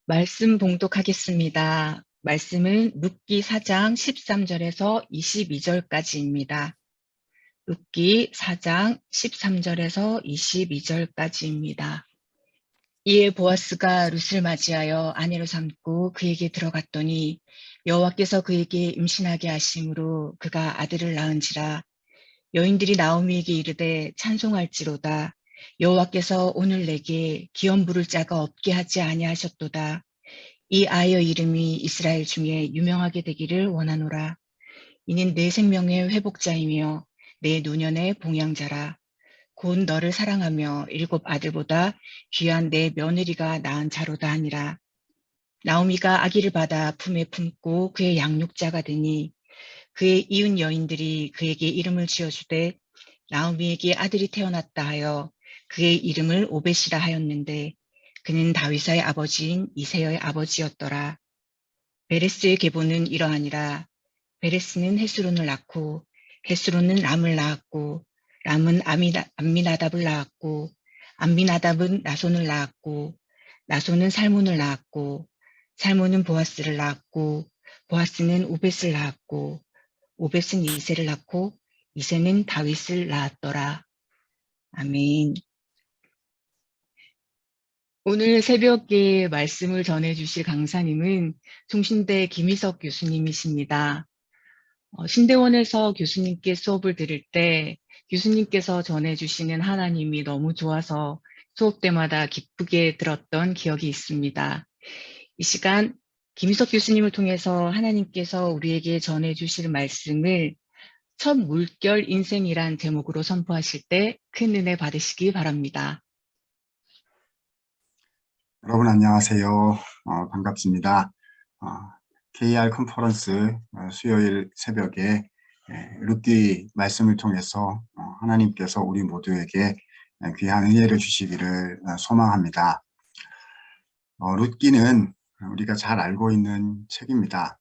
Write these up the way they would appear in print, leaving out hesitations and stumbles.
말씀 봉독하겠습니다. 말씀은 룻기 4장 13절에서 22절까지입니다. 룻기 4장 13절에서 22절까지입니다. 이에 보아스가 룻을 맞이하여 아내로 삼고 그에게 들어갔더니 여호와께서 그에게 임신하게 하심으로 그가 아들을 낳은지라. 여인들이 나오미에게 이르되 찬송할지로다. 여호와께서 오늘 내게 기업 부를 자가 없게 하지 아니하셨도다. 이 아이의 이름이 이스라엘 중에 유명하게 되기를 원하노라. 이는 내 생명의 회복자이며 내 노년의 봉양자라. 곧 너를 사랑하며 7 아들보다 귀한 내 며느리가 낳은 자로다 하니라. 나오미가 아기를 받아 품에 품고 그의 양육자가 되니 그의 이웃 여인들이 그에게 이름을 지어주되 나오미에게 아들이 태어났다 하여 그의 이름을 오벳이라 하였는데 그는 다윗의 아버지인 이새의 아버지였더라. 베레스의 계보는 이러하니라. 베레스는 헤스론을 낳고 헤스론은 람을 낳았고 람은 암미나답을 낳았고 암미나답은 나손을 낳았고 나손은 살몬을 낳았고 살몬은 보아스를 낳았고 보아스는 오벳을 낳았고 오벳은 이새를 낳고 이새는 다윗을 낳았더라. 아멘. 오늘 새벽에 말씀을 전해주실 강사님은 총신대 김희석 교수님이십니다. 신대원에서 교수님께 수업을 들을 때 교수님께서 전해주시는 하나님이 너무 좋아서 수업 때마다 기쁘게 들었던 기억이 있습니다. 이 시간 김희석 교수님을 통해서 하나님께서 우리에게 전해주실 말씀을 첫 물결 인생이란 제목으로 선포하실 때 큰 은혜 받으시기 바랍니다. 여러분 안녕하세요. 반갑습니다. KR 컨퍼런스 수요일 새벽에 룻기 말씀을 통해서 하나님께서 우리 모두에게 귀한 은혜를 주시기를 소망합니다. 룻기는 우리가 잘 알고 있는 책입니다.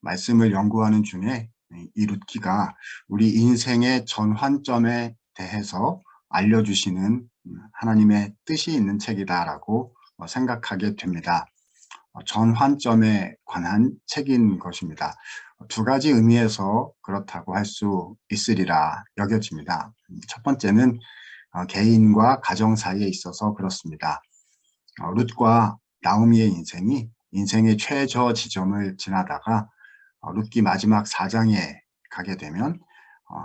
말씀을 연구하는 중에 이 룻기가 우리 인생의 전환점에 대해서 알려주시는 하나님의 뜻이 있는 책이다라고 생각하게 됩니다. 전환점에 관한 책인 것입니다. 두 가지 의미에서 그렇다고 할 수 있으리라 여겨집니다. 첫 번째는 개인과 가정 사이에 있어서 그렇습니다. 룻과 나오미의 인생이 인생의 최저 지점을 지나다가 룻기 마지막 4장에 가게 되면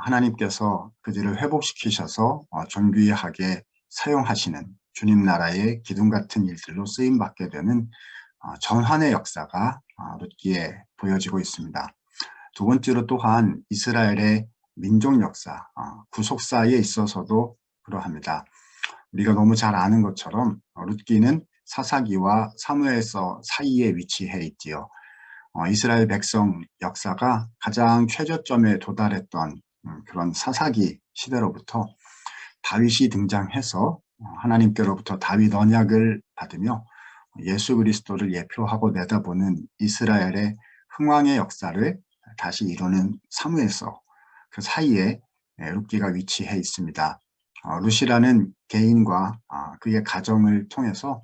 하나님께서 그들을 회복시키셔서 존귀하게 사용하시는 주님 나라의 기둥 같은 일들로 쓰임받게 되는 전환의 역사가 룻기에 보여지고 있습니다. 두 번째로 또한 이스라엘의 민족 역사, 구속사에 있어서도 그러합니다. 우리가 너무 잘 아는 것처럼 룻기는 사사기와 사무엘서 사이에 위치해 있지요. 이스라엘 백성 역사가 가장 최저점에 도달했던 그런 사사기 시대로부터 다윗이 등장해서 하나님께로부터 다윗 언약을 받으며 예수 그리스도를 예표하고 내다보는 이스라엘의 흥왕의 역사를 다시 이루는 사무엘서 그 사이에 룻기가 위치해 있습니다. 룻이라는 개인과 그의 가정을 통해서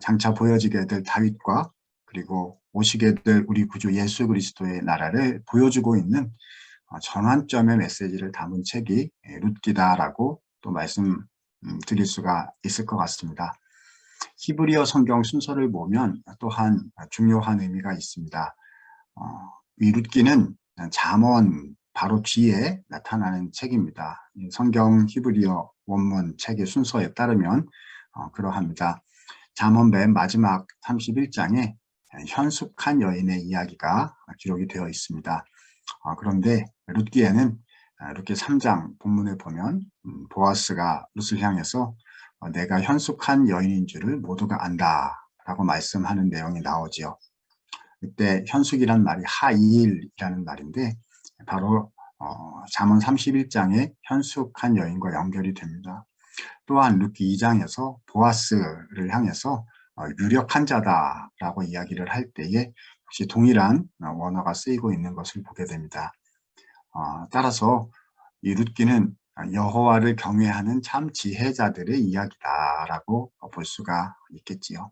장차 보여지게 될 다윗과 그리고 오시게 될 우리 구주 예수 그리스도의 나라를 보여주고 있는 전환점의 메시지를 담은 책이 룻기다라고 또 말씀드릴 수가 있을 것 같습니다. 히브리어 성경 순서를 보면 또한 중요한 의미가 있습니다. 이 룻기는 잠언 바로 뒤에 나타나는 책입니다. 성경 히브리어 원문 책의 순서에 따르면 그러합니다. 잠언 맨 마지막 31장에 현숙한 여인의 이야기가 기록이 되어 있습니다. 그런데 룻기에는 룻기 3장 본문에 보면 보아스가 룻을 향해서 내가 현숙한 여인인 줄을 모두가 안다 라고 말씀하는 내용이 나오지요. 이때 현숙이란 말이 하이일이라는 말인데 바로 잠언 31장의 현숙한 여인과 연결이 됩니다. 또한 룻기 2장에서 보아스를 향해서 유력한 자다라고 이야기를 할 때에 역시 동일한 원어가 쓰이고 있는 것을 보게 됩니다. 따라서 이 룻기는 여호와를 경외하는 참 지혜자들의 이야기다라고 볼 수가 있겠지요.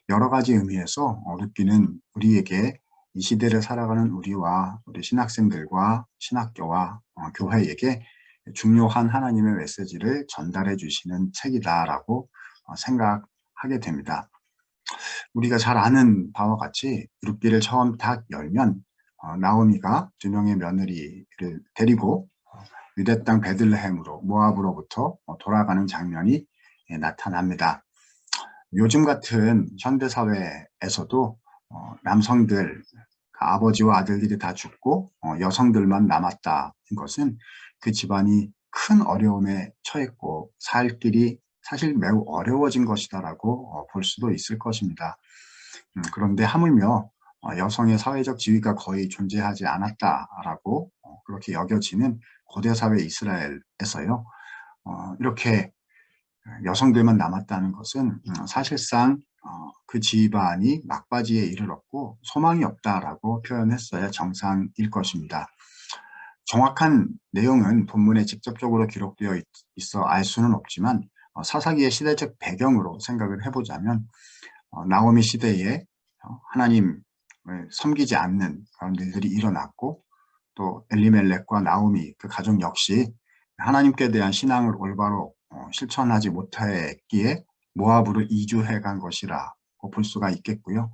여러 가지 의미에서 룻기는 우리에게 이 시대를 살아가는 우리와 우리 신학생들과 신학교와 교회에게 중요한 하나님의 메시지를 전달해 주시는 책이다라고 생각하게 됩니다. 우리가 잘 아는 바와 같이 룻기를 처음 딱 열면 나오미가 두 명의 며느리를 데리고 유대 땅 베들레헴으로 모압으로부터 돌아가는 장면이 나타납니다. 요즘 같은 현대 사회에서도 남성들, 아버지와 아들들이 다 죽고 여성들만 남았다는 것은 그 집안이 큰 어려움에 처했고 살 길이 사실 매우 어려워진 것이다라고 볼 수도 있을 것입니다. 그런데 하물며 여성의 사회적 지위가 거의 존재하지 않았다라고 그렇게 여겨지는 고대 사회 이스라엘에서요. 이렇게 여성들만 남았다는 것은 사실상 그 집안이 막바지에 이르렀고 소망이 없다라고 표현했어야 정상일 것입니다. 정확한 내용은 본문에 직접적으로 기록되어 있어 알 수는 없지만 사사기의 시대적 배경으로 생각을 해보자면 나오미 시대에 하나님을 섬기지 않는 그런 일들이 일어났고 또 엘리멜렉과 나오미 그 가족 역시 하나님께 대한 신앙을 올바로 실천하지 못했기에 모압으로 이주해 간 것이라고 볼 수가 있겠고요.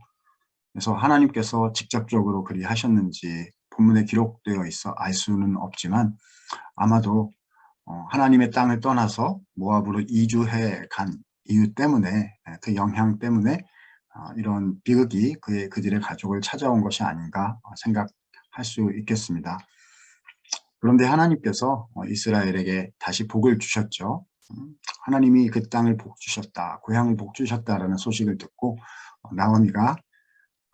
그래서 하나님께서 직접적으로 그리 하셨는지 본문에 기록되어 있어 알 수는 없지만 아마도 하나님의 땅을 떠나서 모압으로 이주해 간 이유 때문에 그 영향 때문에 이런 비극이 그들의 가족을 찾아온 것이 아닌가 생각할 수 있겠습니다. 그런데 하나님께서 이스라엘에게 다시 복을 주셨죠. 하나님이 그 땅을 복 주셨다, 고향을 복 주셨다라는 소식을 듣고 나오미가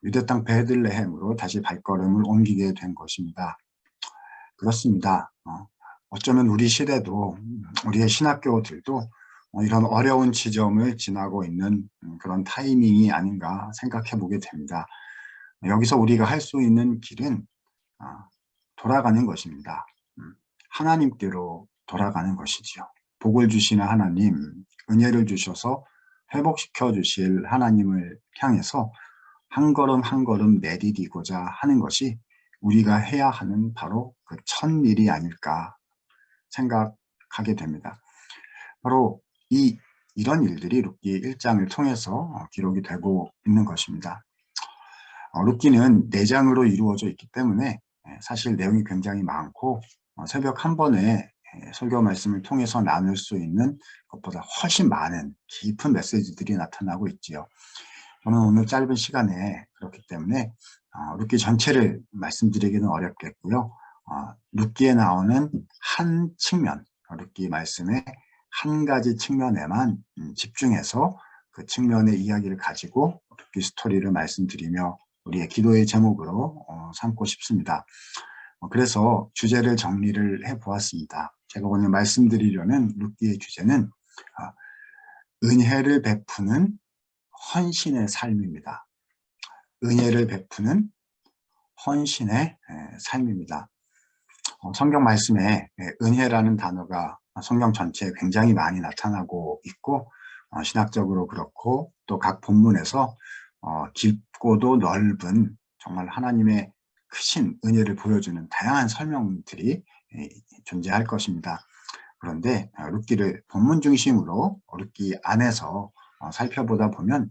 유대 땅 베들레헴으로 다시 발걸음을 옮기게 된 것입니다. 그렇습니다. 어쩌면 우리 시대도 우리의 신학교들도 이런 어려운 지점을 지나고 있는 그런 타이밍이 아닌가 생각해 보게 됩니다. 여기서 우리가 할 수 있는 길은 돌아가는 것입니다. 하나님께로 돌아가는 것이지요. 복을 주시는 하나님, 은혜를 주셔서 회복시켜 주실 하나님을 향해서 한 걸음 한 걸음 내디디고자 하는 것이 우리가 해야 하는 바로 그 첫 일이 아닐까 생각하게 됩니다. 바로 이런 일들이 룻기 1장을 통해서 기록이 되고 있는 것입니다. 룻기는 4장으로 이루어져 있기 때문에 사실 내용이 굉장히 많고 새벽 한 번에 설교 말씀을 통해서 나눌 수 있는 것보다 훨씬 많은 깊은 메시지들이 나타나고 있지요. 저는 오늘 짧은 시간에 그렇기 때문에 룻기 전체를 말씀드리기는 어렵겠고요. 룻기에 나오는 한 측면, 룻기 말씀의 한 가지 측면에만 집중해서 그 측면의 이야기를 가지고 룻기 스토리를 말씀드리며 우리의 기도의 제목으로 삼고 싶습니다. 그래서 주제를 정리를 해보았습니다. 제가 오늘 말씀드리려는 룻기의 주제는 은혜를 베푸는 헌신의 삶입니다. 은혜를 베푸는 헌신의 삶입니다. 성경 말씀에 은혜라는 단어가 성경 전체에 굉장히 많이 나타나고 있고 신학적으로 그렇고 또 각 본문에서 깊고도 넓은 정말 하나님의 크신 은혜를 보여주는 다양한 설명들이 존재할 것입니다. 그런데 룻기를 본문 중심으로 룻기 안에서 살펴보다 보면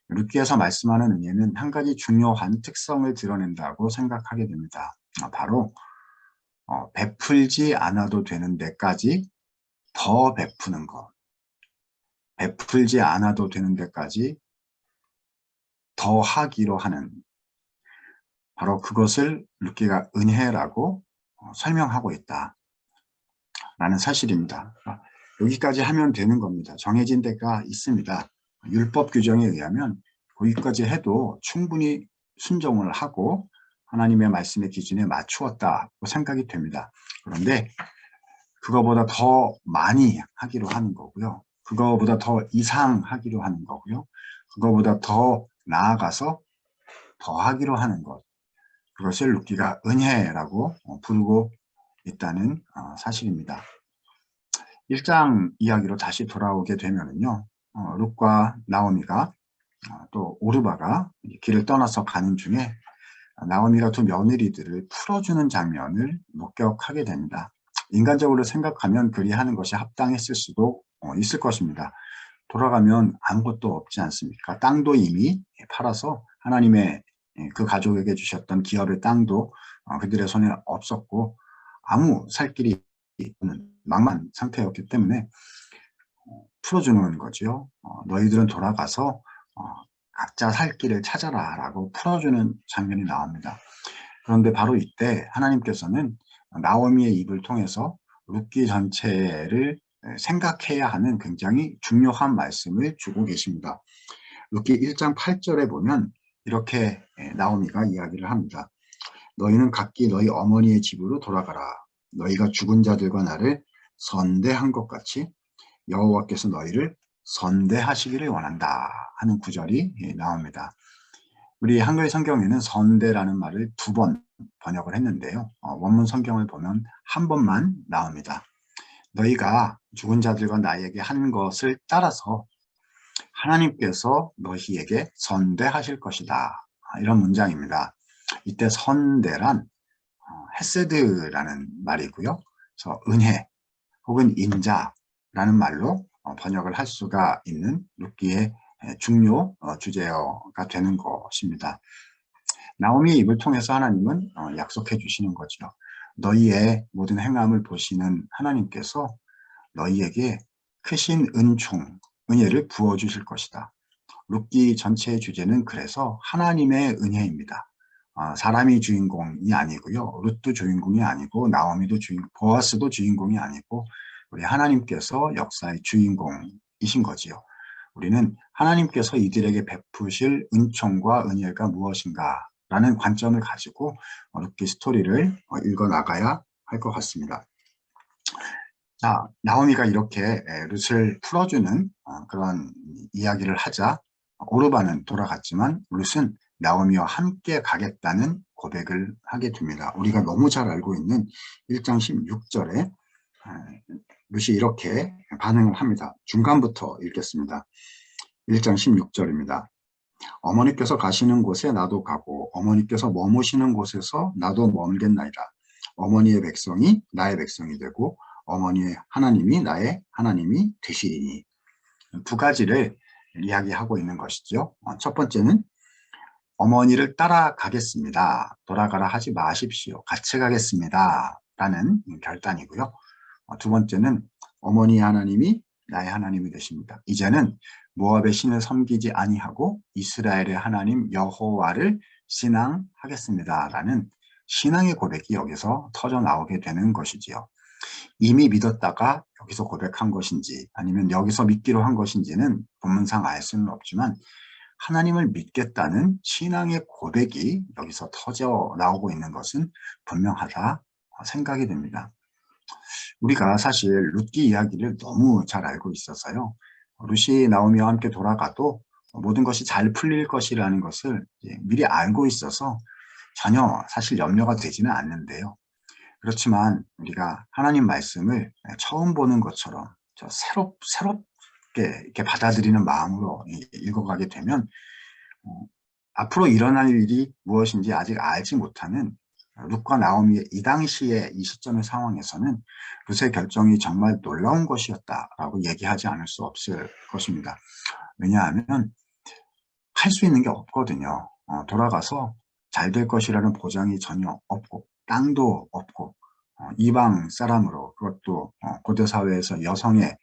룻기에서 말씀하는 은혜는 한 가지 중요한 특성을 드러낸다고 생각하게 됩니다. 바로 베풀지 않아도 되는 데까지 더 베푸는 것, 베풀지 않아도 되는 데까지 더 하기로 하는, 바로 그것을 룻기가 은혜라고 설명하고 있다라는 사실입니다. 여기까지 하면 되는 겁니다. 정해진 데가 있습니다. 율법 규정에 의하면 거기까지 해도 충분히 순종을 하고 하나님의 말씀의 기준에 맞추었다고 생각이 됩니다. 그런데 그거보다 더 많이 하기로 하는 거고요. 그거보다 더 이상 하기로 하는 거고요. 그거보다 더 나아가서 더 하기로 하는 것. 그것을 룻기가 은혜라고 부르고 있다는 사실입니다. 1장 이야기로 다시 돌아오게 되면은요, 룻과 나오미가 또 오르바가 길을 떠나서 가는 중에 나오미가 두 며느리들을 풀어주는 장면을 목격하게 됩니다. 인간적으로 생각하면 그리하는 것이 합당했을 수도 있을 것입니다. 돌아가면 아무것도 없지 않습니까? 땅도 이미 팔아서 하나님의 그 가족에게 주셨던 기업의 땅도 그들의 손에 없었고 아무 살 길이 없는 망만 상태였기 때문에 풀어주는 거죠. 너희들은 돌아가서 각자 살 길을 찾아라 라고 풀어주는 장면이 나옵니다. 그런데 바로 이때 하나님께서는 나오미의 입을 통해서 룻기 전체를 생각해야 하는 굉장히 중요한 말씀을 주고 계십니다. 룻기 1장 8절에 보면 이렇게 나오미가 이야기를 합니다. 너희는 각기 너희 어머니의 집으로 돌아가라. 너희가 죽은 자들과 나를 선대한 것 같이 여호와께서 너희를 선대하시기를 원한다 하는 구절이 나옵니다. 우리 한글 성경에는 선대라는 말을 2번 번역을 했는데요. 원문 성경을 보면 한 번만 나옵니다. 너희가 죽은 자들과 나에게 한 것을 따라서 하나님께서 너희에게 선대하실 것이다. 이런 문장입니다. 이때 선대란 헤세드라는 말이고요. 그래서 은혜 혹은 인자라는 말로 번역을 할 수가 있는 룻기의 중요 주제어가 되는 것입니다. 나오미의 입을 통해서 하나님은 약속해 주시는 거죠. 너희의 모든 행함을 보시는 하나님께서 너희에게 크신 은총, 은혜를 부어주실 것이다. 룻기 전체의 주제는 그래서 하나님의 은혜입니다. 사람이 주인공이 아니고요. 룻도 주인공이 아니고 나오미도 보아스도 주인공이 아니고 우리 하나님께서 역사의 주인공이신 거지요. 우리는 하나님께서 이들에게 베푸실 은총과 은혜가 무엇인가 라는 관점을 가지고 룻기 스토리를 읽어나가야 할 것 같습니다. 자, 나오미가 이렇게 룻을 풀어주는 그런 이야기를 하자 오르바는 돌아갔지만 룻은 나오미와 함께 가겠다는 고백을 하게 됩니다. 우리가 너무 잘 알고 있는 1장 16절에 룻이 이렇게 반응을 합니다. 중간부터 읽겠습니다. 1장 16절입니다. 어머니께서 가시는 곳에 나도 가고 어머니께서 머무시는 곳에서 나도 머물겠나이다. 어머니의 백성이 나의 백성이 되고 어머니의 하나님이 나의 하나님이 되시리니. 2가지를 이야기하고 있는 것이죠. 첫 번째는 어머니를 따라가겠습니다. 돌아가라 하지 마십시오. 같이 가겠습니다. 라는 결단이고요. 2번째는 어머니 하나님이 나의 하나님이 되십니다. 이제는 모압의 신을 섬기지 아니하고 이스라엘의 하나님 여호와를 신앙하겠습니다. 라는 신앙의 고백이 여기서 터져 나오게 되는 것이지요. 이미 믿었다가 여기서 고백한 것인지 아니면 여기서 믿기로 한 것인지는 본문상 알 수는 없지만 하나님을 믿겠다는 신앙의 고백이 여기서 터져 나오고 있는 것은 분명하다 생각이 됩니다. 우리가 사실 룻기 이야기를 너무 잘 알고 있어서요. 룻이 나오미와 함께 돌아가도 모든 것이 잘 풀릴 것이라는 것을 미리 알고 있어서 전혀 사실 염려가 되지는 않는데요. 그렇지만 우리가 하나님 말씀을 처음 보는 것처럼 새롭게 이렇게 받아들이는 마음으로 읽어가게 되면 앞으로 일어날 일이 무엇인지 아직 알지 못하는 룻과 나오미의 이 당시의 이 시점의 상황에서는 룻의 결정이 정말 놀라운 것이었다라고 얘기하지 않을 수 없을 것입니다. 왜냐하면 할 수 있는 게 없거든요. 돌아가서 잘 될 것이라는 보장이 전혀 없고 땅도 없고 이방 사람으로 그것도 고대 사회에서 여성의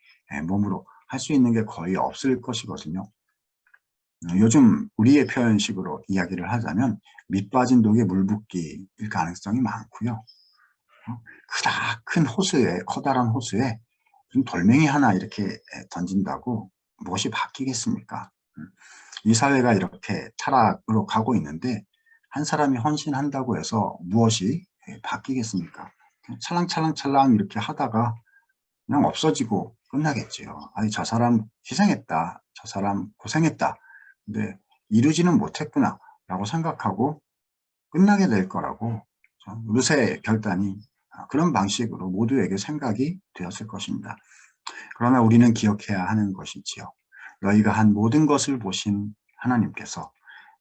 몸으로 할 수 있는 게 거의 없을 것이거든요. 요즘 우리의 표현식으로 이야기를 하자면 밑 빠진 독에 물 붓기일 가능성이 많고요. 큰 호수에 커다란 호수에 돌멩이 하나 이렇게 던진다고 무엇이 바뀌겠습니까? 이 사회가 이렇게 타락으로 가고 있는데 한 사람이 헌신한다고 해서 무엇이 바뀌겠습니까? 찰랑찰랑찰랑 이렇게 하다가 그냥 없어지고 끝나겠지요. 아니, 저 사람 희생했다. 저 사람 고생했다. 근데 이루지는 못했구나 라고 생각하고 끝나게 될 거라고 룻의 결단이 그런 방식으로 모두에게 생각이 되었을 것입니다. 그러나 우리는 기억해야 하는 것이지요. 너희가 한 모든 것을 보신 하나님께서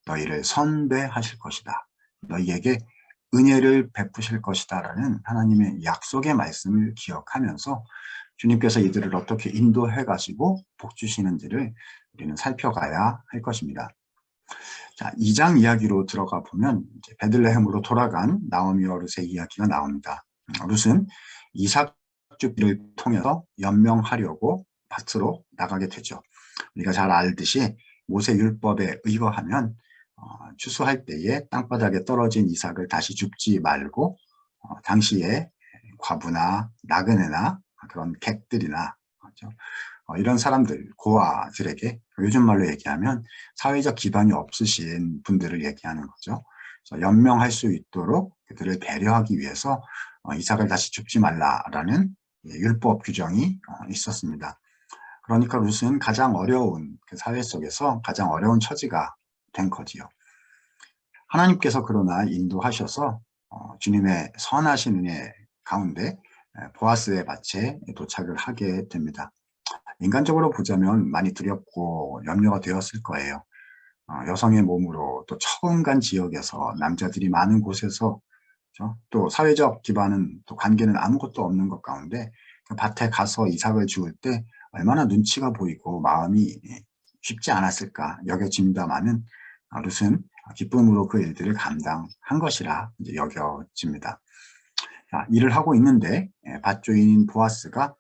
너희를 선배하실 것이다. 너희에게 은혜를 베푸실 것이다 라는 하나님의 약속의 말씀을 기억하면서 주님께서 이들을 어떻게 인도해 가지고 복 주시는지를 우리는 살펴가야 할 것입니다. 자, 2장 이야기로 들어가 보면 이제 베들레헴으로 돌아간 나오미와 룻의 이야기가 나옵니다. 룻은 이삭 주기를 통해서 연명하려고 밭으로 나가게 되죠. 우리가 잘 알듯이 모세 율법에 의거하면 추수할 때에 땅바닥에 떨어진 이삭을 다시 줍지 말고 당시에 과부나 나그네나 그런 객들이나 그렇죠? 이런 사람들, 고아들에게 요즘 말로 얘기하면 사회적 기반이 없으신 분들을 얘기하는 거죠. 그래서 연명할 수 있도록 그들을 배려하기 위해서 이삭을 다시 줍지 말라라는 율법 규정이 있었습니다. 그러니까 룻은 가장 어려운 그 사회 속에서 가장 어려운 처지가 된 거지요. 하나님께서 그러나 인도하셔서 주님의 선하신 은혜 가운데 보아스의 밭에 도착을 하게 됩니다. 인간적으로 보자면 많이 두렵고 염려가 되었을 거예요. 여성의 몸으로 또 처음 간 지역에서 남자들이 많은 곳에서 그렇죠? 또 사회적 기반은 또 관계는 아무것도 없는 것 가운데 그 밭에 가서 이삭을 주울 때 얼마나 눈치가 보이고 마음이 쉽지 않았을까 여겨집니다마는 룻은 기쁨으로 그 일들을 감당한 것이라 이제 여겨집니다. 자, 일을 하고 있는데 밭주인인 보아스가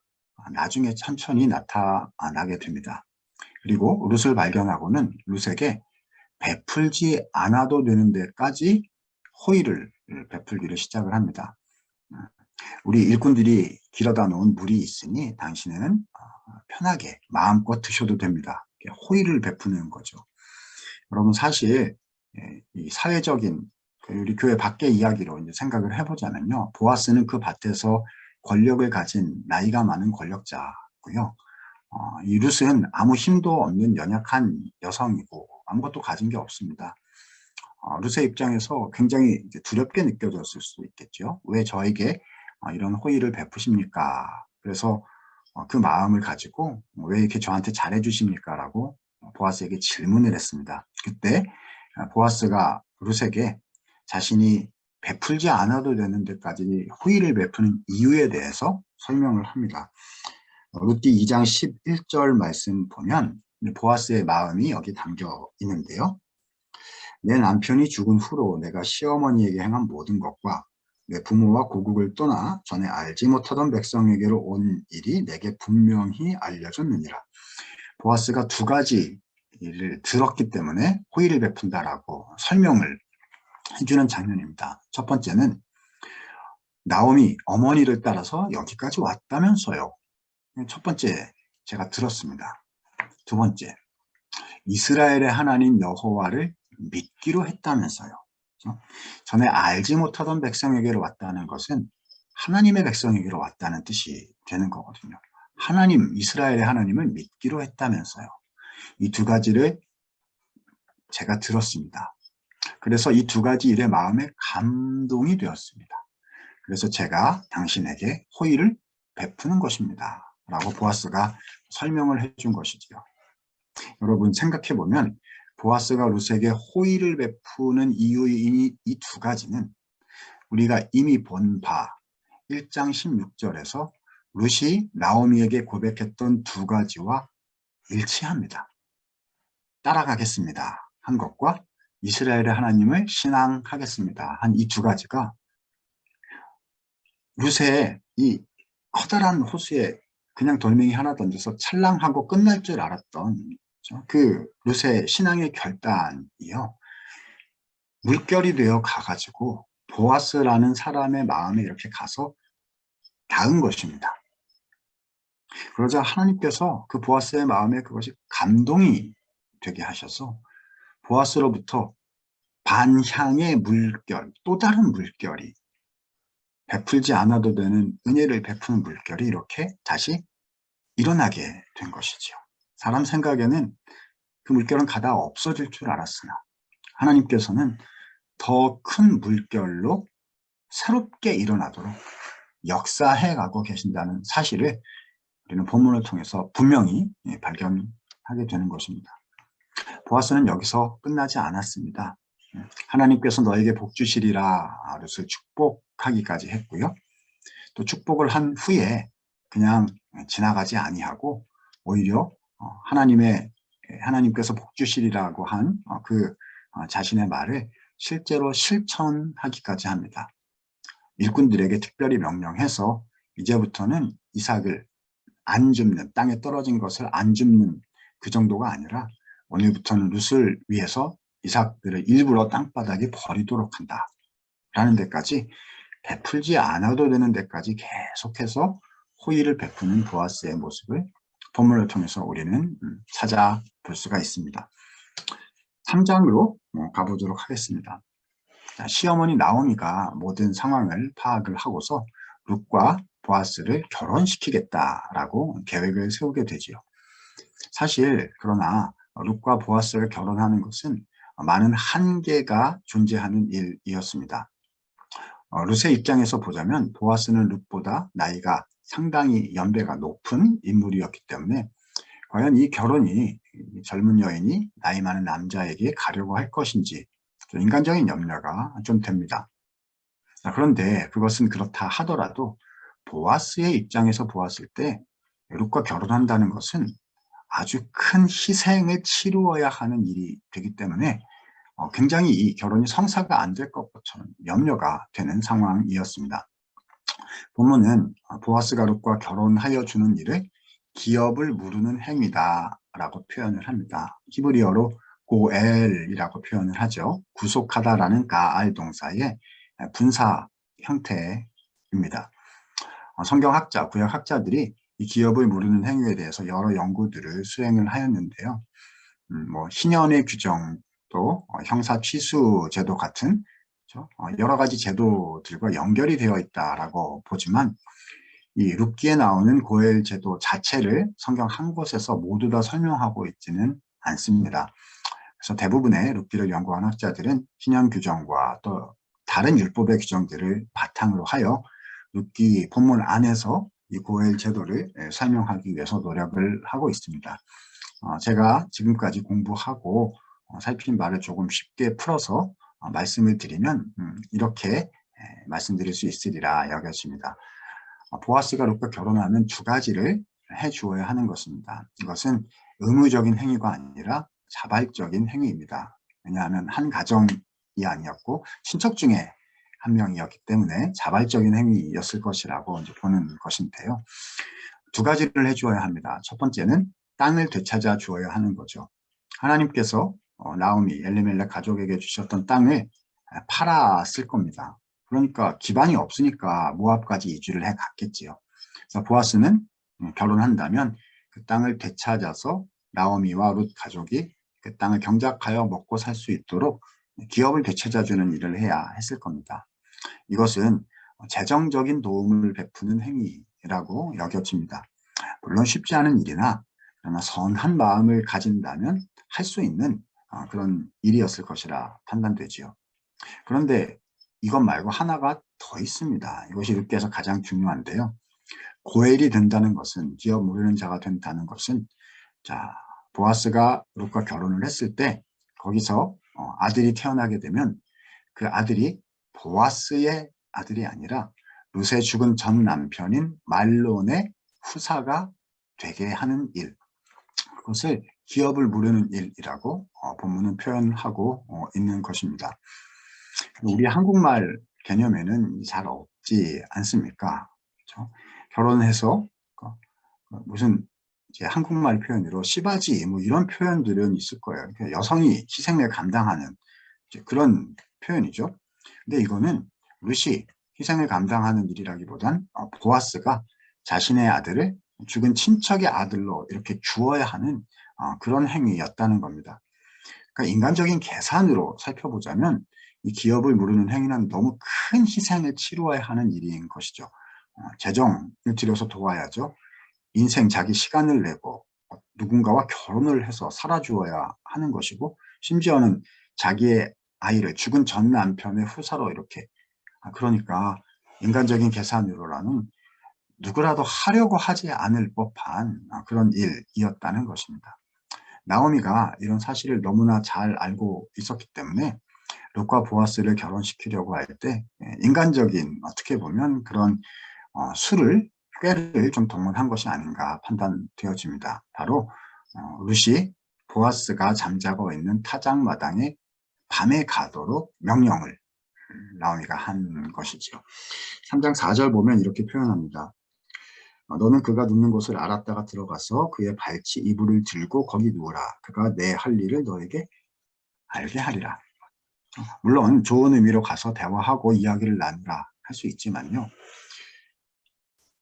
나중에 천천히 나타나게 됩니다. 그리고 룻을 발견하고는 룻에게 베풀지 않아도 되는 데까지 호의를 베풀기를 시작을 합니다. 우리 일꾼들이 길어다 놓은 물이 있으니 당신은 편하게 마음껏 드셔도 됩니다. 호의를 베푸는 거죠. 여러분 사실 이 사회적인 우리 교회 밖의 이야기로 이제 생각을 해보자면요. 보아스는 그 밭에서 권력을 가진 나이가 많은 권력자고요. 이 룻은 아무 힘도 없는 연약한 여성이고 아무것도 가진 게 없습니다. 룻의 입장에서 굉장히 이제 두렵게 느껴졌을 수도 있겠죠. 왜 저에게 이런 호의를 베푸십니까? 그래서 그 마음을 가지고 왜 이렇게 저한테 잘해주십니까? 라고 보아스에게 질문을 했습니다. 그때 보아스가 룻에게 자신이 베풀지 않아도 되는 데까지 호의를 베푸는 이유에 대해서 설명을 합니다. 룻기 2장 11절 말씀 보면 보아스의 마음이 여기 담겨 있는데요. 내 남편이 죽은 후로 내가 시어머니에게 행한 모든 것과 내 부모와 고국을 떠나 전에 알지 못하던 백성에게로 온 일이 내게 분명히 알려졌느니라. 보아스가 두 가지 일을 들었기 때문에 호의를 베푼다라고 설명을 해주는 장면입니다. 첫 번째는 나오미 어머니를 따라서 여기까지 왔다면서요. 첫 번째 제가 들었습니다. 두 번째 이스라엘의 하나님 여호와를 믿기로 했다면서요. 그렇죠? 전에 알지 못하던 백성에게로 왔다는 것은 하나님의 백성에게로 왔다는 뜻이 되는 거거든요. 하나님, 이스라엘의 하나님을 믿기로 했다면서요. 이 두 가지를 제가 들었습니다. 그래서 이 두 가지 일에 마음에 감동이 되었습니다. 그래서 제가 당신에게 호의를 베푸는 것입니다. 라고 보아스가 설명을 해준 것이지요. 여러분 생각해보면 보아스가 룻에게 호의를 베푸는 이유인 이 두 가지는 우리가 이미 본 바 1장 16절에서 룻이 나오미에게 고백했던 두 가지와 일치합니다. 따라가겠습니다 한 것과 이스라엘의 하나님을 신앙하겠습니다 한 이 두 가지가 룻의 이 커다란 호수에 그냥 돌멩이 하나 던져서 찰랑하고 끝날 줄 알았던 그 룻의 신앙의 결단이요. 물결이 되어 가가지고 보아스라는 사람의 마음에 이렇게 가서 닿은 것입니다. 그러자 하나님께서 그 보아스의 마음에 그것이 감동이 되게 하셔서 보아스로부터 반향의 물결, 또 다른 물결이 베풀지 않아도 되는 은혜를 베푸는 물결이 이렇게 다시 일어나게 된 것이지요. 사람 생각에는 그 물결은 가다 없어질 줄 알았으나 하나님께서는 더 큰 물결로 새롭게 일어나도록 역사해 가고 계신다는 사실을 우리는 본문을 통해서 분명히 발견하게 되는 것입니다. 보아스는 여기서 끝나지 않았습니다. 하나님께서 너에게 복 주시리라 룻을 축복하기까지 했고요. 또 축복을 한 후에 그냥 지나가지 아니하고 오히려 하나님께서 복 주시리라고 한 그 자신의 말을 실제로 실천하기까지 합니다. 일꾼들에게 특별히 명령해서 이제부터는 이삭을 안 줍는, 땅에 떨어진 것을 안 줍는 그 정도가 아니라 오늘부터는 룻을 위해서 이삭들을 일부러 땅바닥에 버리도록 한다 라는 데까지, 베풀지 않아도 되는 데까지 계속해서 호의를 베푸는 보아스의 모습을 본문을 통해서 우리는 찾아볼 수가 있습니다. 3장으로 가보도록 하겠습니다. 자, 시어머니 나오미가 모든 상황을 파악을 하고서 룻과 보아스를 결혼시키겠다라고 계획을 세우게 되지요. 사실 그러나 룻과 보아스를 결혼하는 것은 많은 한계가 존재하는 일이었습니다. 룻의 입장에서 보자면 보아스는 룻보다 나이가 상당히 연배가 높은 인물이었기 때문에 과연 이 결혼이 젊은 여인이 나이 많은 남자에게 가려고 할 것인지 좀 인간적인 염려가 좀 됩니다. 그런데 그것은 그렇다 하더라도 보아스의 입장에서 보았을 때 룻과 결혼한다는 것은 아주 큰 희생을 치루어야 하는 일이 되기 때문에 굉장히 이 결혼이 성사가 안 될 것처럼 염려가 되는 상황이었습니다. 본문은 보아스가 룻과 결혼하여 주는 일을 기업을 무르는 행위다라고 표현을 합니다. 히브리어로 고엘이라고 표현을 하죠. 구속하다라는 가알 동사의 분사 형태입니다. 성경학자, 구약학자들이 이 기업을 무르는 행위에 대해서 여러 연구들을 수행을 하였는데요. 희년의 규정도 형사 취수 제도 같은 여러 가지 제도들과 연결이 되어 있다라고 보지만 이 룻기에 나오는 고엘 제도 자체를 성경 한 곳에서 모두 다 설명하고 있지는 않습니다. 그래서 대부분의 룻기를 연구한 학자들은 신약 규정과 또 다른 율법의 규정들을 바탕으로 하여 룻기 본문 안에서 이 고엘 제도를 설명하기 위해서 노력을 하고 있습니다. 제가 지금까지 공부하고 살핀 말을 조금 쉽게 풀어서 말씀을 드리면 이렇게 말씀드릴 수 있으리라 여겨집니다. 보아스가 룻과 결혼하면 두 가지를 해 주어야 하는 것입니다. 이것은 의무적인 행위가 아니라 자발적인 행위입니다. 왜냐하면 한 가정이 아니었고 친척 중에 한 명이었기 때문에 자발적인 행위였을 것이라고 이제 보는 것인데요. 두 가지를 해 주어야 합니다. 첫 번째는 땅을 되찾아 주어야 하는 거죠. 하나님께서 나오미, 엘리멜렉 가족에게 주셨던 땅을 팔았을 겁니다. 그러니까 기반이 없으니까 모압까지 이주를 해 갔겠지요. 그래서 보아스는 결혼한다면 그 땅을 되찾아서 나오미와 룻 가족이 그 땅을 경작하여 먹고 살 수 있도록 기업을 되찾아주는 일을 해야 했을 겁니다. 이것은 재정적인 도움을 베푸는 행위라고 여겨집니다. 물론 쉽지 않은 일이나 그러나 선한 마음을 가진다면 할 수 있는 그런 일이었을 것이라 판단되지요. 그런데 이것 말고 하나가 더 있습니다. 이것이 룻기에서 가장 중요한데요. 고엘이 된다는 것은, 기업 무르는 자가 된다는 것은, 자, 보아스가 룻과 결혼을 했을 때 거기서 아들이 태어나게 되면 그 아들이 보아스의 아들이 아니라 룻의 죽은 전 남편인 말론의 후사가 되게 하는 일, 그것을 기업을 무르는 일이라고 본문은 표현하고 있는 것입니다. 우리 한국말 개념에는 잘 없지 않습니까? 그렇죠? 결혼해서 무슨 이제 한국말 표현으로 시바지 뭐 이런 표현들은 있을 거예요. 그러니까 여성이 희생을 감당하는 그런 표현이죠. 근데 이거는 룻이 희생을 감당하는 일이라기보단 보아스가 자신의 아들을 죽은 친척의 아들로 이렇게 주어야 하는 그런 행위였다는 겁니다. 그러니까 인간적인 계산으로 살펴보자면 이 기업을 무르는 행위는 너무 큰 희생을 치루어야 하는 일인 것이죠. 재정을 들여서 도와야죠. 인생 자기 시간을 내고 누군가와 결혼을 해서 살아주어야 하는 것이고, 심지어는 자기의 아이를 죽은 전 남편의 후사로 이렇게, 그러니까 인간적인 계산으로라는 누구라도 하려고 하지 않을 법한 그런 일이었다는 것입니다. 나오미가 이런 사실을 너무나 잘 알고 있었기 때문에 룻과 보아스를 결혼시키려고 할 때 인간적인 어떻게 보면 그런 꾀를 좀 동원한 것이 아닌가 판단되어집니다. 바로 룻이 보아스가 잠자고 있는 타작마당에 밤에 가도록 명령을 나오미가 한 것이죠. 3장 4절 보면 이렇게 표현합니다. 너는 그가 눕는 곳을 알았다가 들어가서 그의 발치 이불을 들고 거기 누우라. 그가 내 할 일을 너에게 알게 하리라. 물론 좋은 의미로 가서 대화하고 이야기를 나누라 할 수 있지만요.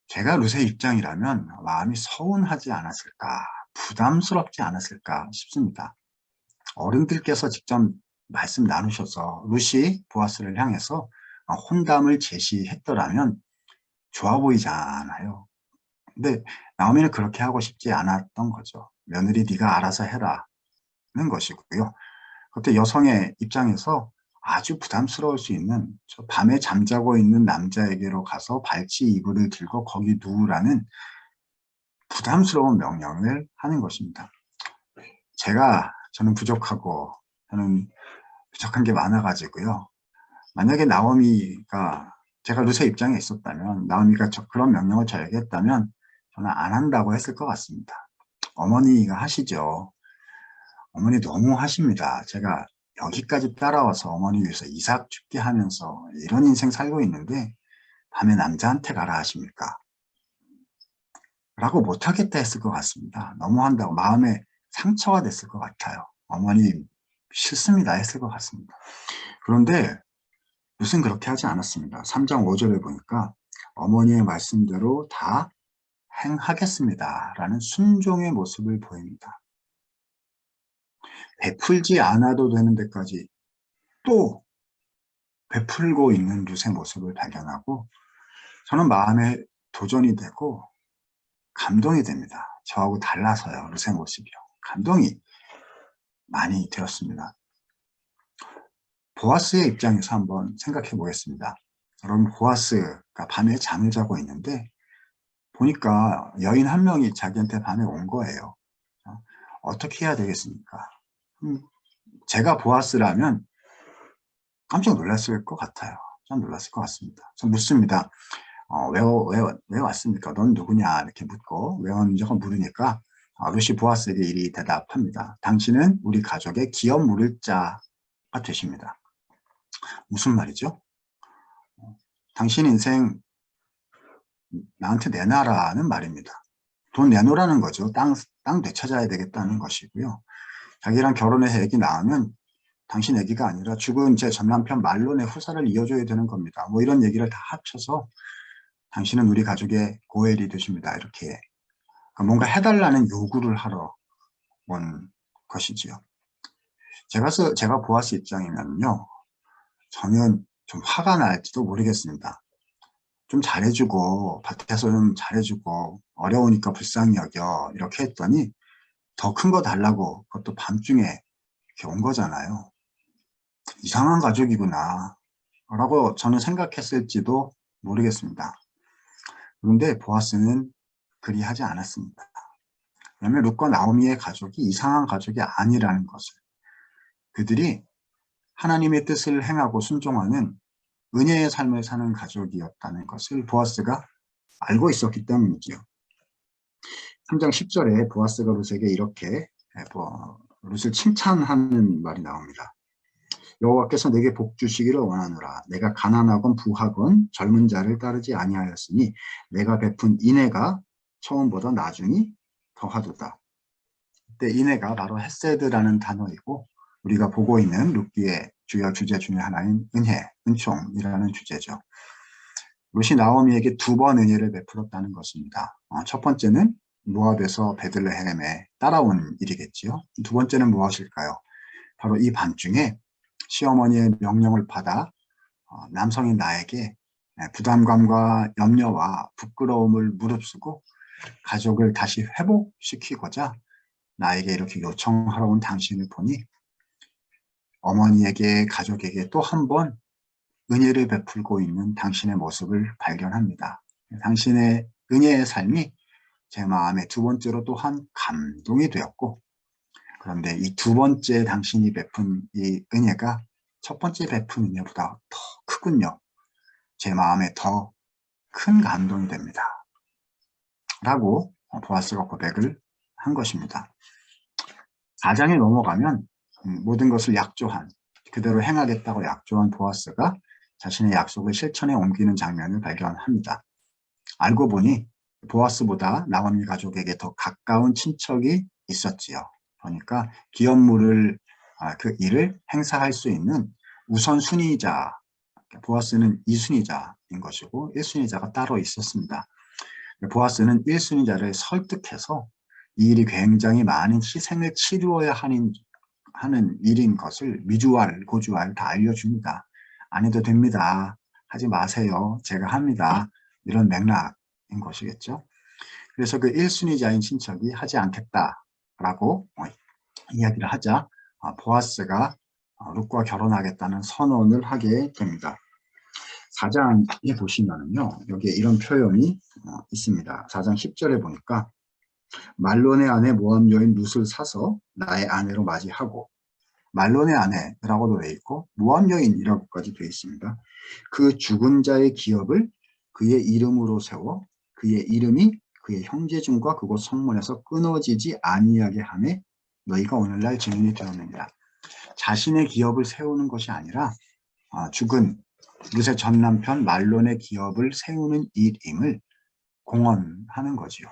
제가 룻의 입장이라면 마음이 서운하지 않았을까, 부담스럽지 않았을까 싶습니다. 어른들께서 직접 말씀 나누셔서 룻이 보아스를 향해서 혼담을 제시했더라면 좋아 보이잖아요. 근데 나오미는 그렇게 하고 싶지 않았던 거죠. 며느리 네가 알아서 해라는 것이고요. 그때 여성의 입장에서 아주 부담스러울 수 있는 저 밤에 잠자고 있는 남자에게로 가서 발치 이불을 들고 거기 누우라는 부담스러운 명령을 하는 것입니다. 저는 부족하고 저는 부족한 게 많아가지고요. 만약에 나오미가 제가 룻의 입장에 있었다면 나오미가 그런 명령을 저에게 했다면 저는 안 한다고 했을 것 같습니다. 어머니가 하시죠. 어머니 너무 하십니다. 제가 여기까지 따라와서 어머니 위해서 이삭 죽게 하면서 이런 인생 살고 있는데 밤에 남자한테 가라 하십니까? 라고 못하겠다 했을 것 같습니다. 너무 한다고 마음에 상처가 됐을 것 같아요. 어머니 싫습니다 했을 것 같습니다. 그런데 룻은 그렇게 하지 않았습니다. 3장 5절에 보니까 어머니의 말씀대로 다 행하겠습니다 라는 순종의 모습을 보입니다. 베풀지 않아도 되는 데까지 또 베풀고 있는 룻의 모습을 발견하고 저는 마음에 도전이 되고 감동이 됩니다. 저하고 달라서요. 룻의 모습이요. 감동이 많이 되었습니다. 보아스의 입장에서 한번 생각해 보겠습니다. 여러분 보아스가 밤에 잠을 자고 있는데 보니까 여인 한 명이 자기한테 밤에 온 거예요. 어떻게 해야 되겠습니까? 제가 보아스라면 깜짝 놀랐을 것 같아요. 좀 놀랐을 것 같습니다. 저 묻습니다. 왜 왔습니까? 넌 누구냐? 이렇게 묻고 왜 왔는지 물으니까 룻이 보아스에게 이리 대답합니다. 당신은 우리 가족의 기업 물을 자가 되십니다. 무슨 말이죠? 당신 인생 나한테 내놔라는 말입니다. 돈 내놓으라는 거죠. 땅 되찾아야 되겠다는 것이고요. 자기랑 결혼해서 애기 낳으면 당신 애기가 아니라 죽은 제 전남편 말론의 후사를 이어줘야 되는 겁니다. 뭐 이런 얘기를 다 합쳐서 당신은 우리 가족의 고엘이 되십니다. 이렇게 뭔가 해달라는 요구를 하러 온 것이지요. 제가 보아스 입장이면요. 저는 좀 화가 날지도 모르겠습니다. 좀 잘해주고 밭에서 좀 잘해주고 어려우니까 불쌍히 여겨 이렇게 했더니 더 큰 거 달라고 그것도 밤중에 이렇게 온 거잖아요. 이상한 가족이구나 라고 저는 생각했을지도 모르겠습니다. 그런데 보아스는 그리하지 않았습니다. 왜냐하면 룻과 나오미의 가족이 이상한 가족이 아니라는 것을 그들이 하나님의 뜻을 행하고 순종하는 은혜의 삶을 사는 가족이었다는 것을 보아스가 알고 있었기 때문이지요. 3장 10절에 보아스가 룻에게 이렇게 룻을 칭찬하는 말이 나옵니다. 여호와께서 내게 복 주시기를 원하노라. 내가 가난하건 부하건 젊은 자를 따르지 아니하였으니 내가 베푼 인애가 처음보다 나중이 더하도다. 이때 인애가 바로 헤세드라는 단어이고 우리가 보고 있는 룻기의 주요 주제 중에 하나인 은혜, 은총이라는 주제죠. 룻이 나오미에게 2번 은혜를 베풀었다는 것입니다. 첫 번째는 모압에서 베들레헴에 따라온 일이겠지요. 두 번째는 무엇일까요? 바로 이 밤중에 시어머니의 명령을 받아 남성인 나에게 부담감과 염려와 부끄러움을 무릅쓰고 가족을 다시 회복시키고자 나에게 이렇게 요청하러 온 당신을 보니 어머니에게 가족에게 또 한 번 은혜를 베풀고 있는 당신의 모습을 발견합니다. 당신의 은혜의 삶이 제 마음에 두 번째로 또한 감동이 되었고 그런데 이 두 번째 당신이 베푼 이 은혜가 첫 번째 베푼 은혜보다 더 크군요. 제 마음에 더 큰 감동이 됩니다. 라고 보아스가 고백을 한 것입니다. 4장에 넘어가면 모든 것을 약조한, 그대로 행하겠다고 약조한 보아스가 자신의 약속을 실천에 옮기는 장면을 발견합니다. 알고 보니 보아스보다 나오미 가족에게 더 가까운 친척이 있었지요. 그러니까 기업물을 그 일을 행사할 수 있는 우선순위자, 보아스는 2순위자인 것이고 1순위자가 따로 있었습니다. 보아스는 1순위자를 설득해서 이 일이 굉장히 많은 희생을 치루어야 하는 일인 것을 미주알, 고주알 다 알려줍니다. 안 해도 됩니다. 하지 마세요. 제가 합니다. 이런 맥락인 것이겠죠. 그래서 그 1순위자인 친척이 하지 않겠다라고 이야기를 하자 보아스가 룻과 결혼하겠다는 선언을 하게 됩니다. 4장에 보시면은요, 여기에 이런 표현이 있습니다. 4장 10절에 보니까 말론의 아내 모압 여인 룻을 사서 나의 아내로 맞이하고, 말론의 아내라고도 되어 있고 모압 여인이라고까지 되어 있습니다. 그 죽은 자의 기업을 그의 이름으로 세워 그의 이름이 그의 형제중과 그곳 성문에서 끊어지지 아니하게 하매 너희가 오늘날 증인이 되었느니라. 자신의 기업을 세우는 것이 아니라 죽은 룻의 전 남편 말론의 기업을 세우는 일임을 공언하는 거지요.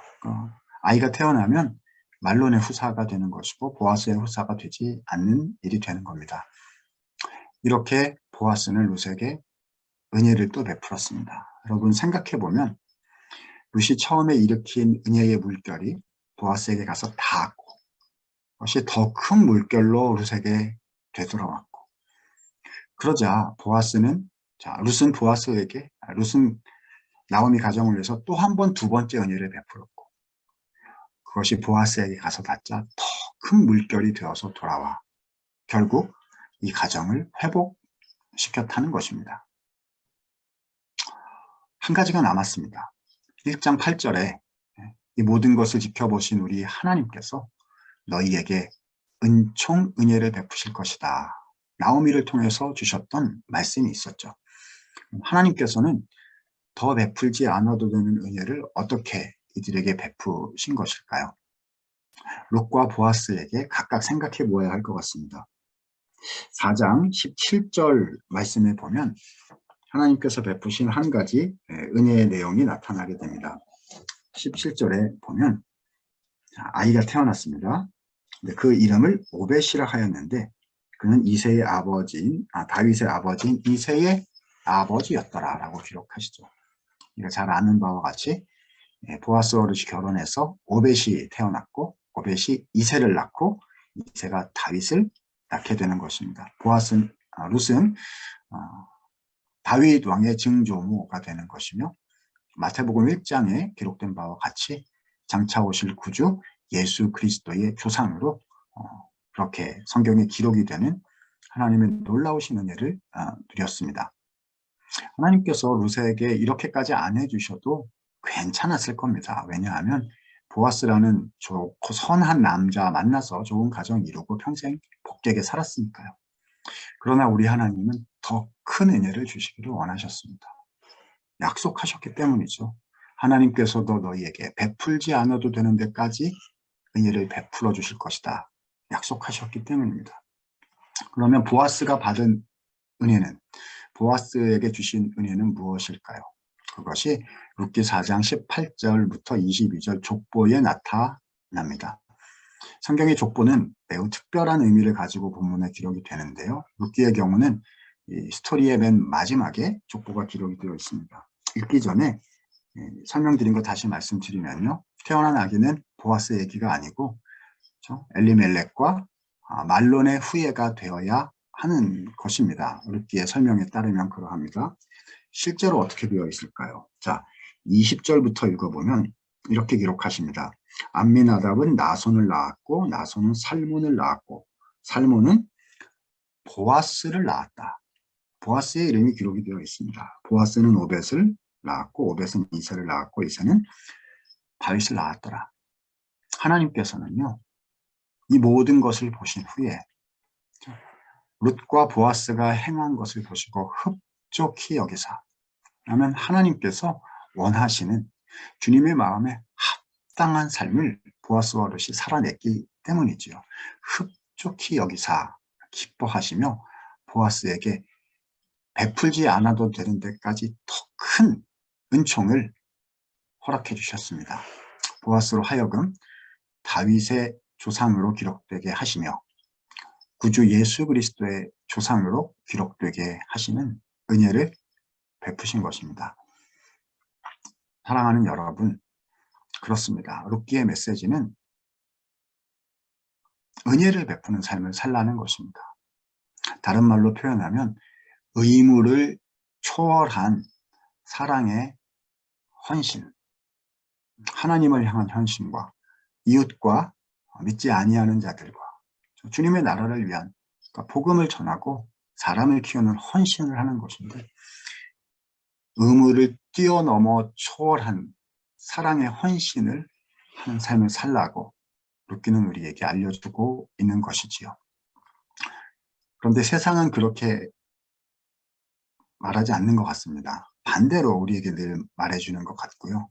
아이가 태어나면 말론의 후사가 되는 것이고 보아스의 후사가 되지 않는 일이 되는 겁니다. 이렇게 보아스는 룻에게 은혜를 또 베풀었습니다. 여러분 생각해보면 룻이 처음에 일으킨 은혜의 물결이 보아스에게 가서 닿았고 그것이 더 큰 물결로 룻에게 되돌아왔고 그러자 룻은 보아스에게 룻은 나오미 가정을 위해서 또 한 번 두 번째 은혜를 베풀었고 그것이 보아스에게 가서 닿자 더 큰 물결이 되어서 돌아와 결국 이 가정을 회복시켰다는 것입니다. 한 가지가 남았습니다. 1장 8절에 이 모든 것을 지켜보신 우리 하나님께서 너희에게 은총 은혜를 베푸실 것이다. 나오미를 통해서 주셨던 말씀이 있었죠. 하나님께서는 더 베풀지 않아도 되는 은혜를 어떻게 이들에게 베푸신 것일까요? 룻과 보아스에게 각각 생각해 보아야 할 것 같습니다. 4장 17절 말씀에 보면 하나님께서 베푸신 한 가지 은혜의 내용이 나타나게 됩니다. 17절에 보면 아이가 태어났습니다. 그 이름을 오벳이라 하였는데 그는 이새의 아버지인 다윗의 아버지인 이새의 아버지였더라 라고 기록하시죠. 우리가 잘 아는 바와 같이 보아스 어르시 결혼해서 오벳이 태어났고 오벳이 이새를 낳고 이새가 다윗을 낳게 되는 것입니다. 룻은 다윗 왕의 증조모가 되는 것이며 마태복음 1장에 기록된 바와 같이 장차 오실 구주 예수 그리스도의 조상으로 그렇게 성경에 기록이 되는 하나님의 놀라우신 은혜를 누렸습니다. 하나님께서 룻에게 이렇게까지 안 해주셔도 괜찮았을 겁니다. 왜냐하면 보아스라는 좋고 선한 남자 만나서 좋은 가정 이루고 평생 복되게 살았으니까요. 그러나 우리 하나님은 더 큰 은혜를 주시기를 원하셨습니다. 약속하셨기 때문이죠. 하나님께서도 너희에게 베풀지 않아도 되는 데까지 은혜를 베풀어 주실 것이다. 약속하셨기 때문입니다. 그러면 보아스가 받은 은혜는, 보아스에게 주신 은혜는 무엇일까요? 그것이 룻기 4장 18절부터 22절 족보에 나타납니다. 성경의 족보는 매우 특별한 의미를 가지고 본문에 기록이 되는데요. 룻기의 경우는 이 스토리의 맨 마지막에 족보가 기록이 되어 있습니다. 읽기 전에 설명드린 거 다시 말씀드리면요. 태어난 아기는 보아스 아기가 아니고 엘리멜렉과 말론의 후예가 되어야 하는 것입니다. 룻기의 설명에 따르면 그러합니다. 실제로 어떻게 되어 있을까요? 자, 20절부터 읽어보면 이렇게 기록하십니다. 암미나답은 나손을 낳았고 나손은 살몬을 낳았고 살몬은 보아스를 낳았다. 보아스의 이름이 기록이 되어 있습니다. 보아스는 오벳을 낳았고 오벳은 이새를 낳았고 이새는 다윗을 낳았더라. 하나님께서는요. 이 모든 것을 보신 후에 룻과 보아스가 행한 것을 보시고 흡족히 여기사, 하면 하나님께서 원하시는 주님의 마음에 합당한 삶을 보아스와 룻이 살아냈기 때문이지요. 흡족히 여기사 기뻐하시며 보아스에게 베풀지 않아도 되는 데까지 더 큰 은총을 허락해 주셨습니다. 보아스로 하여금 다윗의 조상으로 기록되게 하시며 구주 예수 그리스도의 조상으로 기록되게 하시는 은혜를 베푸신 것입니다. 사랑하는 여러분, 그렇습니다. 룻기의 메시지는 은혜를 베푸는 삶을 살라는 것입니다. 다른 말로 표현하면 의무를 초월한 사랑의 헌신, 하나님을 향한 헌신과 이웃과 믿지 아니하는 자들과 주님의 나라를 위한, 그러니까 복음을 전하고 사람을 키우는 헌신을 하는 것인데, 의무를 뛰어넘어 초월한 사랑의 헌신을 하는 삶을 살라고 룻기는 우리에게 알려주고 있는 것이지요. 그런데 세상은 그렇게 말하지 않는 것 같습니다. 반대로 우리에게 늘 말해주는 것 같고요.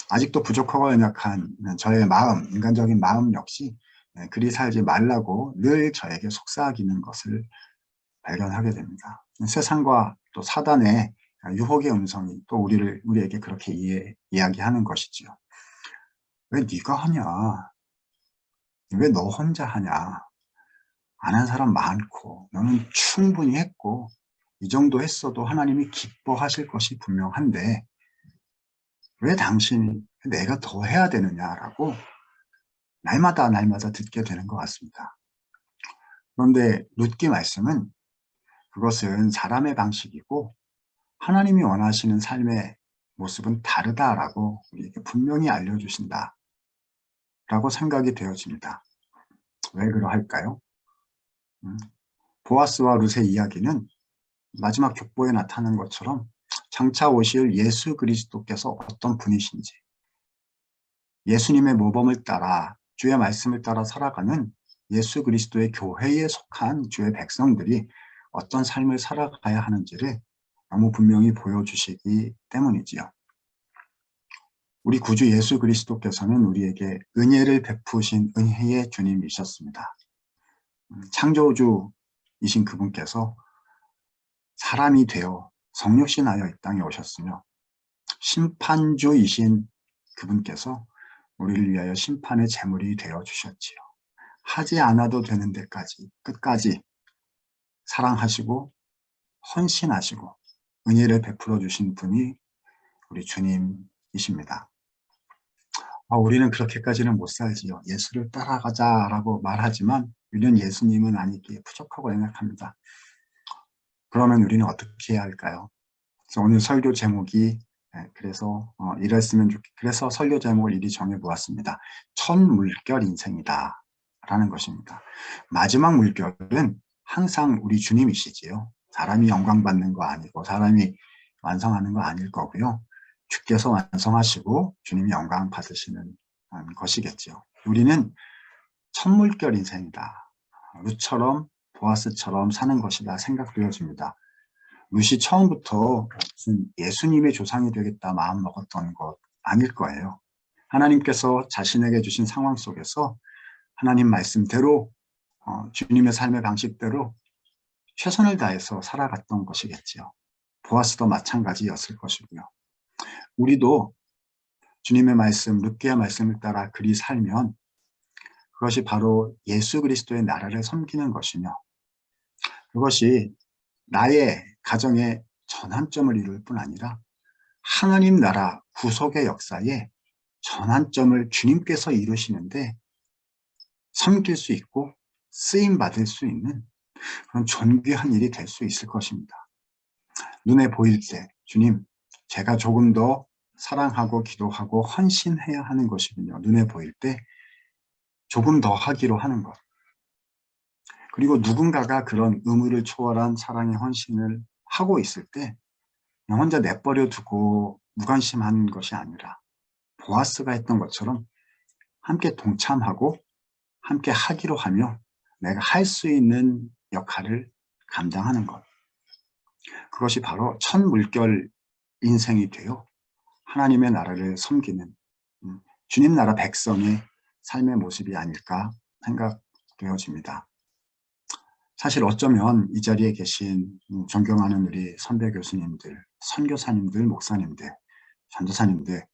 아직도 부족하고 연약한 저의 마음, 인간적인 마음 역시 그리 살지 말라고 늘 저에게 속삭이는 것을 발견하게 됩니다. 세상과 또 사단의 유혹의 음성이 또 우리에게 그렇게 이야기하는 것이지요. 왜 네가 하냐? 왜 너 혼자 하냐? 안 한 사람 많고 너는 충분히 했고 이 정도 했어도 하나님이 기뻐하실 것이 분명한데 왜 당신이 내가 더 해야 되느냐라고 날마다 듣게 되는 것 같습니다. 그런데 룻기 말씀은 그것은 사람의 방식이고 하나님이 원하시는 삶의 모습은 다르다라고 우리에게 분명히 알려주신다라고 생각이 되어집니다. 왜 그러할까요? 보아스와 룻의 이야기는 마지막 족보에 나타난 것처럼 장차 오실 예수 그리스도께서 어떤 분이신지, 예수님의 모범을 따라 주의 말씀을 따라 살아가는 예수 그리스도의 교회에 속한 주의 백성들이 어떤 삶을 살아가야 하는지를 너무 분명히 보여주시기 때문이지요. 우리 구주 예수 그리스도께서는 우리에게 은혜를 베푸신 은혜의 주님이셨습니다. 창조주이신 그분께서 사람이 되어 성육신하여 이 땅에 오셨으며 심판주이신 그분께서 우리를 위하여 심판의 제물이 되어 주셨지요. 하지 않아도 되는 데까지 끝까지 사랑하시고 헌신하시고 은혜를 베풀어 주신 분이 우리 주님이십니다. 우리는 그렇게까지는 못 살지요. 예수를 따라가자라고 말하지만 우리는 예수님은 아니기에 부족하고 연약합니다. 그러면 우리는 어떻게 해야 할까요? 그래서 오늘 설교 제목이 그래서 설교 제목을 이리 정해 보았습니다. 첫 물결 인생이다 라는 것입니다. 마지막 물결은 항상 우리 주님이시지요. 사람이 영광 받는 거 아니고 사람이 완성하는 거 아닐 거고요. 주께서 완성하시고 주님이 영광 받으시는 것이겠죠. 우리는 첫 물결 인생이다. 룻처럼 보아스처럼 사는 것이다 생각되어집니다. 룻이 처음부터 무슨 예수님의 조상이 되겠다 마음 먹었던 것 아닐 거예요. 하나님께서 자신에게 주신 상황 속에서 하나님 말씀대로 주님의 삶의 방식대로 최선을 다해서 살아갔던 것이겠지요. 보아스도 마찬가지였을 것이고요. 우리도 주님의 말씀, 룻기의 말씀을 따라 그리 살면 그것이 바로 예수 그리스도의 나라를 섬기는 것이며 그것이 나의 가정의 전환점을 이룰 뿐 아니라 하나님 나라 구속의 역사에 전환점을 주님께서 이루시는데 섬길 수 있고 쓰임받을 수 있는 그런 존귀한 일이 될 수 있을 것입니다. 눈에 보일 때 주님, 제가 조금 더 사랑하고 기도하고 헌신해야 하는 것이군요. 눈에 보일 때 조금 더 하기로 하는 것. 그리고 누군가가 그런 의무를 초월한 사랑의 헌신을 하고 있을 때 그냥 혼자 내버려 두고 무관심한 것이 아니라 보아스가 했던 것처럼 함께 동참하고 함께 하기로 하며 내가 할 수 있는 역할을 감당하는 것. 그것이 바로 첫 물결 인생이 되어 하나님의 나라를 섬기는 주님 나라 백성의 삶의 모습이 아닐까 생각되어집니다. 사실 어쩌면 이 자리에 계신 존경하는 우리 선배 교수님들, 선교사님들, 목사님들, 전도사님들,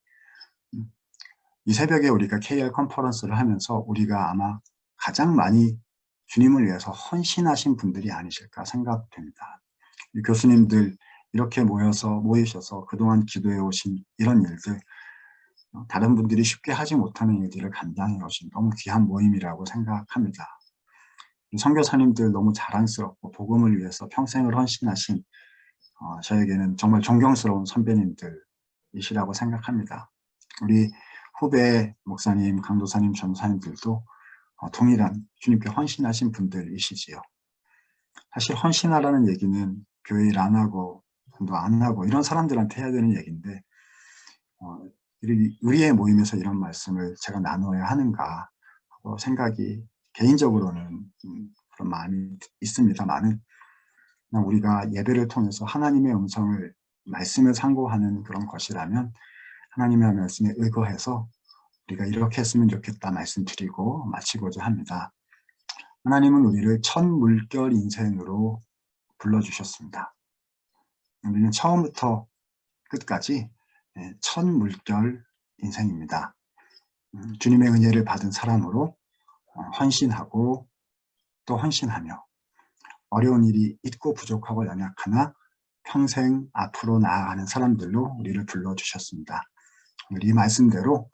이 새벽에 우리가 KR 컨퍼런스를 하면서 우리가 아마 가장 많이 주님을 위해서 헌신하신 분들이 아니실까 생각됩니다. 이 교수님들 이렇게 모이셔서 그동안 기도해 오신 이런 일들, 다른 분들이 쉽게 하지 못하는 일들을 감당해 오신 너무 귀한 모임이라고 생각합니다. 선교사님들 너무 자랑스럽고 복음을 위해서 평생을 헌신하신 저에게는 정말 존경스러운 선배님들이시라고 생각합니다. 우리 후배 목사님, 강도사님, 전도사님들도 동일한 주님께 헌신하신 분들이시지요. 사실 헌신하라는 얘기는 교회 일 안 하고 전도 안 하고 이런 사람들한테 해야 되는 얘기인데 우리의 모임에서 이런 말씀을 제가 나눠야 하는가 하고 생각이 개인적으로는 그런 마음이 있습니다만은 우리가 예배를 통해서 하나님의 음성을 말씀을 상고하는 그런 것이라면 하나님의 말씀에 의거해서 우리가 이렇게 했으면 좋겠다 말씀드리고 마치고자 합니다. 하나님은 우리를 첫 물결 인생으로 불러주셨습니다. 우리는 처음부터 끝까지 첫 물결 인생입니다. 주님의 은혜를 받은 사람으로 헌신하고 또 헌신하며 어려운 일이 있고 부족하고 연약하나 평생 앞으로 나아가는 사람들로 우리를 불러주셨습니다. 이 말씀대로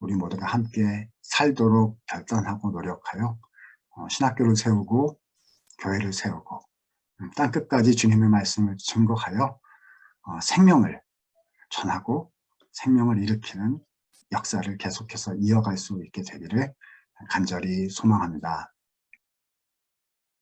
우리 모두가 함께 살도록 결단하고 노력하여 신학교를 세우고 교회를 세우고 땅끝까지 주님의 말씀을 증거하여 생명을 전하고 생명을 일으키는 역사를 계속해서 이어갈 수 있게 되기를 간절히 소망합니다.